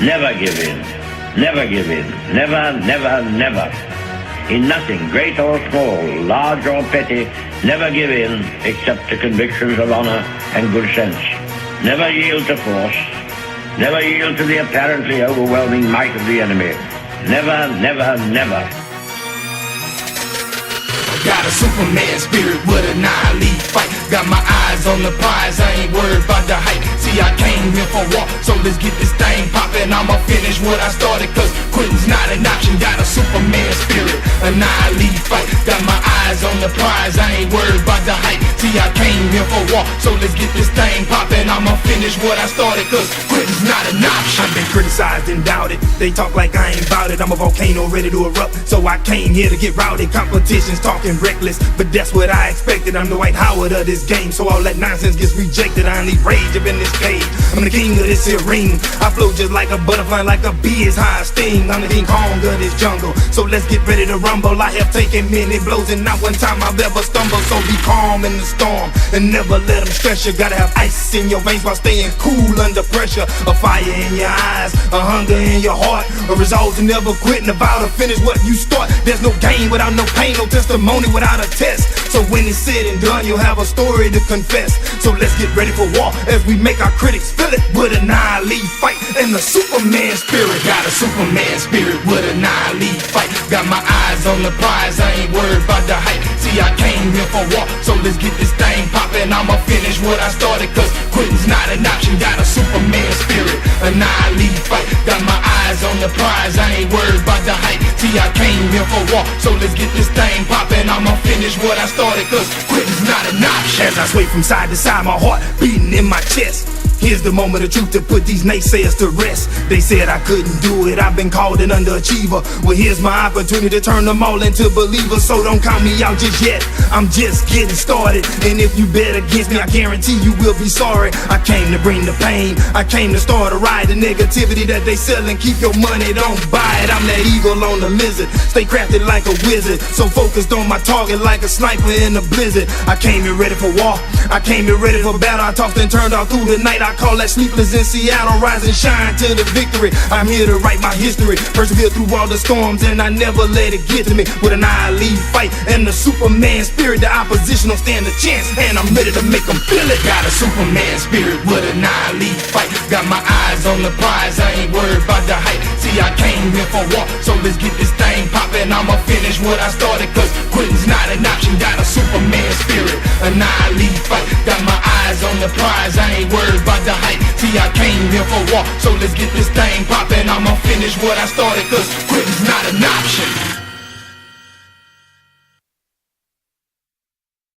Never give in. Never give in. Never, never, never. In nothing, great or small, large or petty, never give in except to convictions of honor and good sense. Never yield to force. Never yield to the apparently overwhelming might of the enemy. Never, never, never. Got a Superman spirit with a nine-leaf fight. Got my eyes on the prize, I ain't worried about the hype. See, I came here for war, so let's get this thing poppin'. I'ma finish what I started, cause quitting's not an option. Got a Superman spirit, a nine-leaf fight. Got my eyes on the prize, I ain't worried about the hype. See, I came here for war, so let's get this thing poppin'. I'ma finish what I started, cause quitting's not an option. I've been criticized and doubted, they talk like I ain't bout it. I'm a volcano ready to erupt, so I came here to get routed. Competition's talking reckless, but that's what I expected. I'm the Dwight Howard of this game, so all that nonsense gets rejected. I only rage up in this cage, I'm the king of this here ring. I flow just like a butterfly, like a bee is high sting. I'm the King Kong of this jungle, so let's get ready to rumble. I have taken many blows and not one time I've ever stumbled. So be calm in the storm and never let them stress you. Gotta have ice in your veins while staying cool under pressure. A fire in your eyes, a hunger in your heart, a resolve to never quit and a vow to finish what you start. There's no gain without no pain, no testimony without a test. So when it's said and done, you'll have a story to confess. So let's get ready for war as we make our critics feel it. With a nine-leaf fight and the Superman spirit. Got a Superman spirit with a nine-leaf fight. Got my eyes on the prize, I ain't worried about the hype. See, I came here for war, so let's get this thing poppin'. I'ma finish what I started, cause quitting's not an option. Got a Superman spirit, a nine-leaf fight. Got my eyes on the prize, I ain't worried about the hype. See, I came here for war, so let's get this thing poppin'. I'ma finish what I started, cause quitting's not an option. As I sway from side to side, my heart beating in my chest. Here's the moment of truth to put these naysayers to rest. They said I couldn't do it, I've been called an underachiever. Well, here's my opportunity to turn them all into believers. So don't count me out just yet, I'm just getting started. And if you bet against me, I guarantee you will be sorry. I came to bring the pain, I came to start a riot. The negativity that they sellin', keep your money, don't buy it. I'm that eagle on the lizard, stay crafted like a wizard. So focused on my target like a sniper in a blizzard. I came here ready for war, I came here ready for battle. I tossed and turned all through the night, I call that sleepless in Seattle. Rise and shine to the victory, I'm here to write my history. Persevere through all the storms and I never let it get to me. With an nine-leaf fight and the Superman spirit, the opposition don't stand a chance, and I'm ready to make them feel it. Got a Superman spirit with a nine-leaf fight. Got my eyes on the prize, I ain't worried about the hype. See, I came here for war, so let's get this thing poppin'. I'ma finish what I started, cause quitting's not an option. Got a Superman spirit, a nine-leaf fight. Got my eyes on the prize, I ain't worried about the hype. See, I came here for war, so let's get this thing poppin'. I'ma finish what I started, cause quitting